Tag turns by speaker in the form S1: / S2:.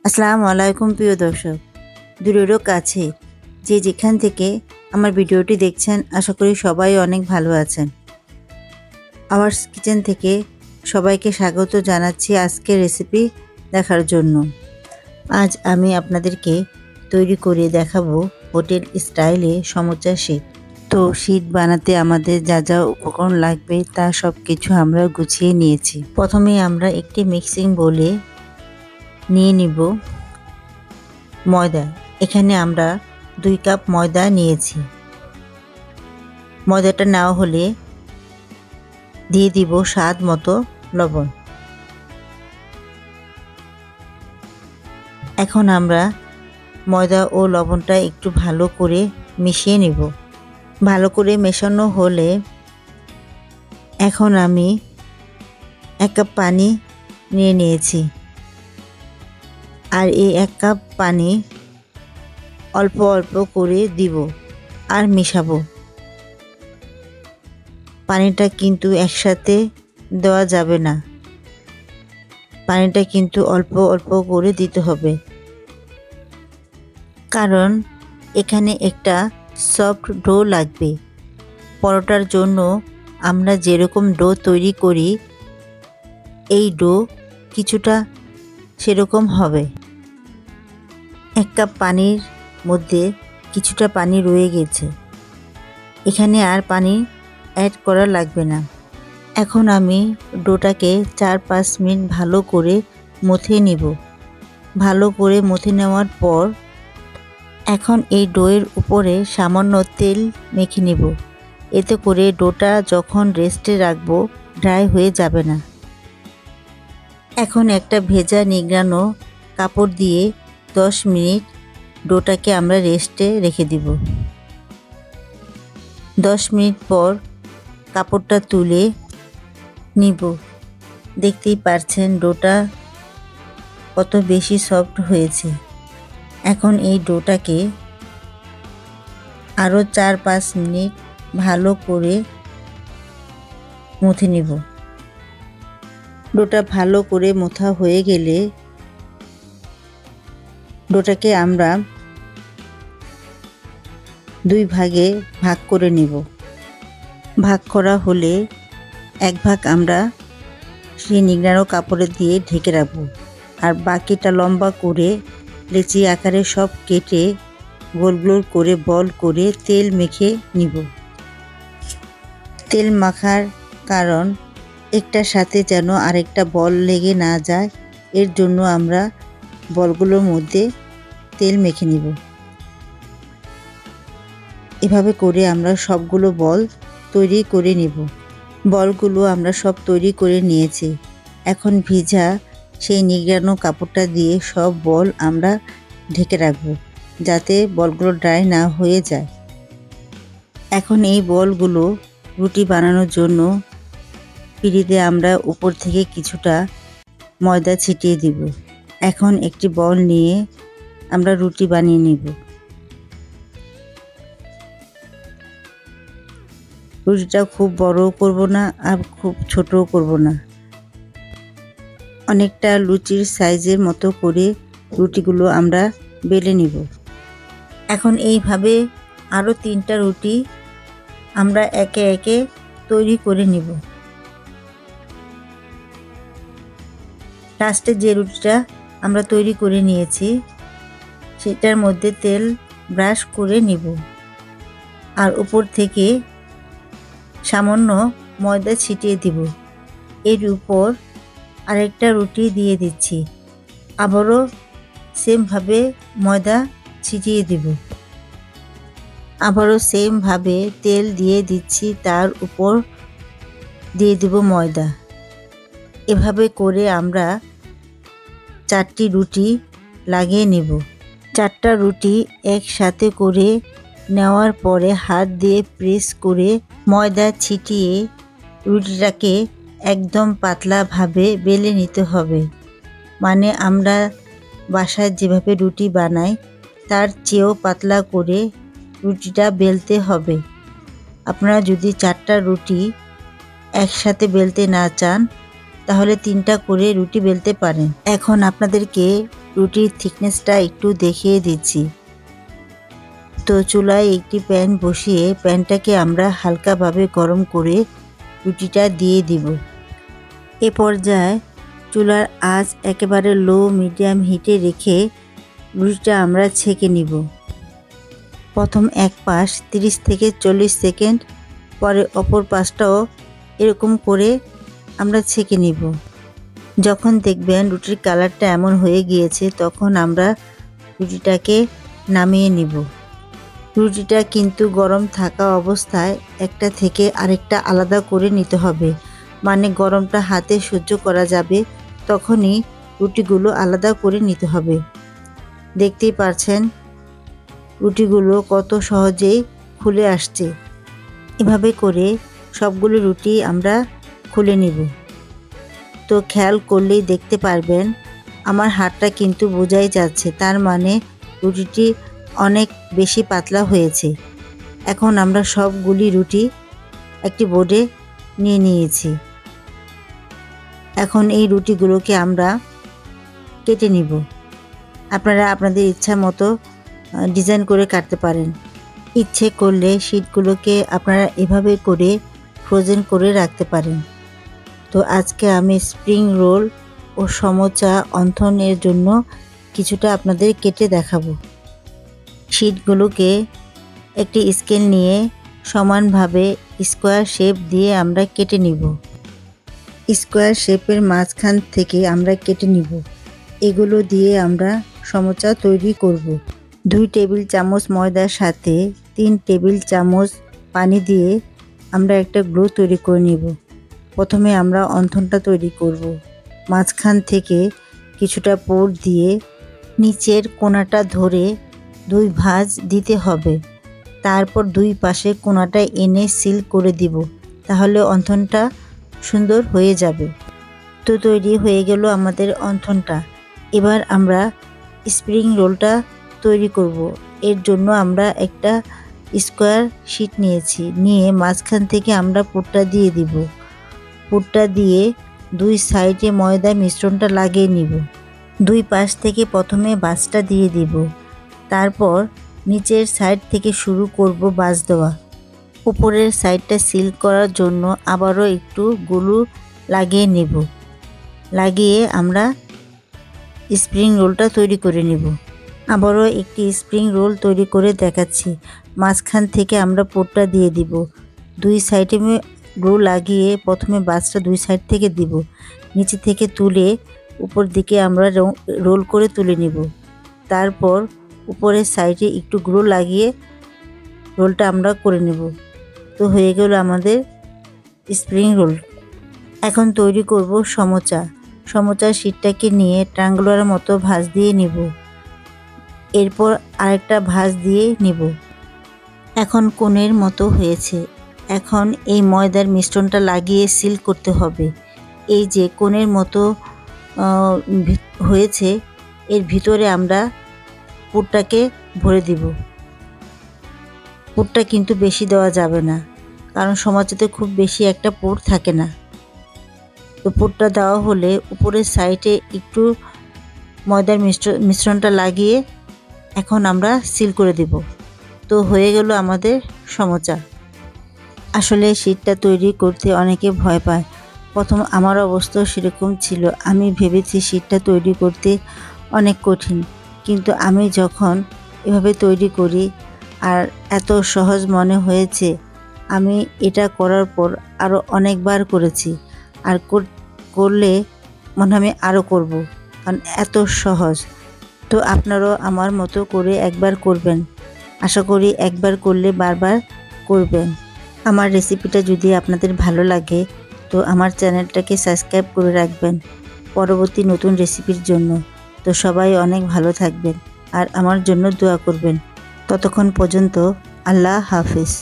S1: আসসালামু আলাইকুম প্রিয় দর্শক, দূরেরও কাছে যে যেখান থেকে আমার ভিডিওটি দেখছেন, আশা করি সবাই অনেক ভালো আছেন। আওয়ার্স কিচেন থেকে সবাইকে স্বাগত জানাচ্ছি আজকের রেসিপি দেখার জন্য। আজ আমি আপনাদেরকে তৈরি করে দেখাবো হোটেল স্টাইলে সমুচা শীট। তো শীট বানাতে আমাদের যা যা উপকরণ লাগবে তা সব কিছু আমরা গুছিয়ে নিয়েছি। প্রথমে আমরা একটি মিক্সিং বোলে নিয়ে নিব ময়দা। এখানে আমরা 2 কাপ ময়দা নিয়েছি। ময়দাটা নেওয়া হলে দিয়ে দিব স্বাদ মতো লবণ। এখন আমরা ময়দা ও লবণটা একটু ভালো করে মিশিয়ে নিব। ভালো করে মেশানো হলে এখন আমি 1 কাপ পানি নিয়ে নিয়েছি। আর এই 1 কাপ পানি অল্প অল্প করে দিব আর মেশাবো। পানিটা কিন্তু একসাথে দেওয়া যাবে না, পানিটা কিন্তু অল্প অল্প করে দিতে হবে, কারণ এখানে একটা সফট ডো লাগবে। পরোটার জন্য আমরা যেরকম ডো তৈরি করি এই ডো কিছুটা সেরকম হবে। 1 কাপ পানির মধ্যে কিছুটা পানি রয়ে গেছে, এখানে আর পানি অ্যাড করা লাগবে না। এখন আমি ডোটাকে 4-5 মিনিট ভালো করে মথে নিব। ভালো করে মথে নেওয়ার পর এখন এই ডোয়ের উপরে সামান্য তেল মেখে নিব। এতে করে ডোটা যখন রেস্টে রাখবো ড্রাই হয়ে যাবে না। এখন একটা ভেজা নিংড়ানো কাপড় দিয়ে 10 মিনিট ডোটাকে আমরা রেস্টে রেখে দিব। 10 মিনিট পর কাপড়টা তুলে নিব। দেখতেই পারছেন ডোটা কত বেশি সফট হয়েছে। এখন এই ডোটাকে আরও 4-5 মিনিট ভালো করে মথে নিব। ডোটা ভালো করে মথা হয়ে গেলে ডোটাকে আমরা 2 ভাগে ভাগ করে নিব। ভাগ করা হলে 1 ভাগ আমরা সেই নিংড়ানো কাপড়ে দিয়ে ঢেকে রাখবো, আর বাকিটা লম্বা করে লেচি আকারে সব কেটে গোল গোল করে বল করে তেল মেখে নিব। তেল মাখার কারণ একটার সাথে যেন আরেকটা বল লেগে না যায়, এর জন্য আমরা বলগুলোর মধ্যে তেল মেখে নিব। এভাবে করে আমরা সবগুলো বল তৈরি করে নিব। বলগুলো আমরা সব তৈরি করে নিয়েছি। এখন ভিজা সেই নিংড়ানো কাপড়টা দিয়ে সব বল আমরা ঢেকে রাখব, যাতে বলগুলো ড্রাই না হয়ে যায়। এখন এই বলগুলো রুটি বানানোর জন্য পিঁড়িতে আমরা উপর থেকে কিছুটা ময়দা ছিটিয়ে দিব। এখন একটি বল নিয়ে আমরা রুটি বানিয়ে নিব। রুটিটা খুব বড়ও করব না আর খুব ছোটও করব না, অনেকটা লুচির সাইজের মতো করে রুটিগুলো আমরা বেলে নিব। এখন এইভাবে আরও 3টা রুটি আমরা একে একে তৈরি করে নিব। লাস্টে যে রুটিটা আমরা তৈরি করে নিয়েছি সেটার মধ্যে তেল ব্রাশ করে নিব, আর উপর থেকে সামান্য ময়দা ছিটিয়ে দিব। এর উপর আরেকটা রুটি দিয়ে দিচ্ছি, আবারও সেমভাবে ময়দা ছিটিয়ে দিব। আবারও সেমভাবে তেল দিয়ে দিচ্ছি, তার উপর দিয়ে দেব ময়দা। এভাবে করে আমরা 4টি রুটি লাগিয়ে নেব। 4টা রুটি একসাথে করে নেওয়ার পরে হাত দিয়ে প্রেস করে ময়দা ছিটিয়ে রুটিটাকে একদম পাতলাভাবে বেলে নিতে হবে। মানে আমরা বাসায় যেভাবে রুটি বানাই তার চেয়েও পাতলা করে রুটিটা বেলতে হবে। আপনারা যদি 4টা রুটি একসাথে বেলতে না চান তাহলে 3টা করে রুটি বেলতে পারেন। এখন আপনাদেরকে রুটির থিকনেসটা একটু দেখিয়ে দিচ্ছি। তো চুলায় একটি প্যান বসিয়ে প্যানটাকে আমরা হালকাভাবে গরম করে রুটিটা দিয়ে দিব। এ পর্যায়ে চুলার আঁচ একেবারে লো মিডিয়াম হিটে রেখে রুটিটা আমরা ছেঁকে নিব। প্রথম এক পাশ 30 থেকে 40 সেকেন্ড, পরে অপর পাশটাও এরকম করে আমরা ছেঁকে নিব। যখন দেখবেন রুটির কালারটা এমন হয়ে গিয়েছে তখন আমরা রুটিটাকে নামিয়ে নিব। রুটিটা কিন্তু গরম থাকা অবস্থায় একটা থেকে আরেকটা আলাদা করে নিতে হবে, মানে গরমটা হাতে সহ্য করা যাবে তখনই রুটিগুলো আলাদা করে নিতে হবে। দেখতেই পাচ্ছেন রুটিগুলো কত সহজেই খুলে আসছে। এভাবে করে সবগুলো রুটি আমরা খুলে নিব। তো খেয়াল করলেই দেখতে পারবেন আমার হাতটা কিন্তু বোঝাই যাচ্ছে, তার মানে রুটিটি অনেক বেশি পাতলা হয়েছে। এখন আমরা সবগুলি রুটি একটি বোর্ডে নিয়ে নিয়েছি। এখন এই রুটিগুলোকে আমরা কেটে নিব। আপনারা আপনাদের ইচ্ছা মতো ডিজাইন করে কাটতে পারেন। ইচ্ছে করলে শীটগুলোকে আপনারা এভাবে করে ফ্রোজেন করে রাখতে পারেন। তো আজকে আমি স্প্রিং রোল ও সমোচা অন্থনের জন্য কিছুটা আপনাদের কেটে দেখাবো। শীটগুলোকে একটি স্কেল নিয়ে সমানভাবে স্কোয়ার শেপ দিয়ে আমরা কেটে নিব। স্কোয়ার শেপের মাঝখান থেকে আমরা কেটে নিব। এগুলো দিয়ে আমরা সমোচা তৈরি করব। 2 টেবিল চামচ ময়দার সাথে 3 টেবিল চামচ পানি দিয়ে আমরা একটা গ্লো তৈরি করে নিব। প্রথমে আমরা অন্থনটা তৈরি করব। মাঝখান থেকে কিছুটা পুর দিয়ে নিচের কোণাটা ধরে 2 ভাঁজ দিতে হবে। তারপর 2 পাশে কোণাটা এনে সিল করে দিব, তাহলে অন্থনটা সুন্দর হয়ে যাবে। তো তৈরি হয়ে গেল আমাদের অন্থনটা। এবার আমরা স্প্রিং রোলটা তৈরি করব। এর জন্য আমরা একটা স্কোয়ার শীট নিয়েছি, নিয়ে মাঝখান থেকে আমরা পুরটা দিয়ে দিব। পুরটা দিয়ে 2 সাইডে ময়দা মিশ্রণটা লাগিয়ে নিব। 2 পাশ থেকে প্রথমে ভাঁজটা দিয়ে দিব, তারপর নিচের সাইড থেকে শুরু করব ভাঁজ দেওয়া। উপরের সাইডটা সিল করার জন্য আবারও একটু গ্লু লাগিয়ে নেব। লাগিয়ে আমরা স্প্রিং রোলটা তৈরি করে নেব। আবারও একটি স্প্রিং রোল তৈরি করে দেখাচ্ছি। মাঝখান থেকে আমরা পুরটা দিয়ে দিব। 2 সাইডে গ্লু লাগিয়ে প্রথমে ভাঁজটা 2 সাইড থেকে দিব। নিচে থেকে তুলে উপর দিকে আমরা রোল করে তুলে নেব। তারপর উপরের সাইডে একটু গ্লু লাগিয়ে রোলটা আমরা করে নেব। তো হয়ে গেল আমাদের স্প্রিং রোল। এখন তৈরি করব সমোচা। সমোচার শীটটাকে নিয়ে ট্রায়াঙ্গুলার মতো ভাঁজ দিয়ে নিব। এরপর আরেকটা ভাঁজ দিয়ে নিব। এখন কোণের মতো হয়েছে। এখন এই ময়দার মিশ্রণটা লাগিয়ে সিল করতে হবে। এই যে কোণের মতো হয়েছে, এর ভিতরে আমরা পুরটাকে ভরে দিব। পুরটা কিন্তু বেশি দেওয়া যাবে না, কারণ সমোচাতে খুব বেশি একটা পুর থাকে না। তো পুরটা দেওয়া হলে উপরের সাইডে একটু ময়দার মিশ্রণটা লাগিয়ে এখন আমরা সিল করে দেব। তো হয়ে গেল আমাদের সমোচা। আসলে শীটটা তৈরি করতে অনেকে ভয় পায়। প্রথম আমার অবস্থাও সেরকম ছিল। আমি ভেবেছি শীটটা তৈরি করতে অনেক কঠিন, কিন্তু আমি যখন এভাবে তৈরি করি আর এত সহজ মনে হয়েছে, আমি এটা করার পর আরও অনেকবার করেছি। আর করলে মনে আমি আরও করব, কারণ এত সহজ। তো আপনারাও আমার মতো করে একবার করবেন। আশা করি একবার করলে বারবার করবেন। আমার রেসিপিটা যদি আপনাদের ভালো লাগে তো আমার চ্যানেলটাকে সাবস্ক্রাইব করে রাখবেন পরবর্তী নতুন রেসিপির জন্য। তো সবাই অনেক ভালো থাকবেন আর আমার জন্য দোয়া করবেন। ততক্ষণ পর্যন্ত আল্লাহ হাফেজ।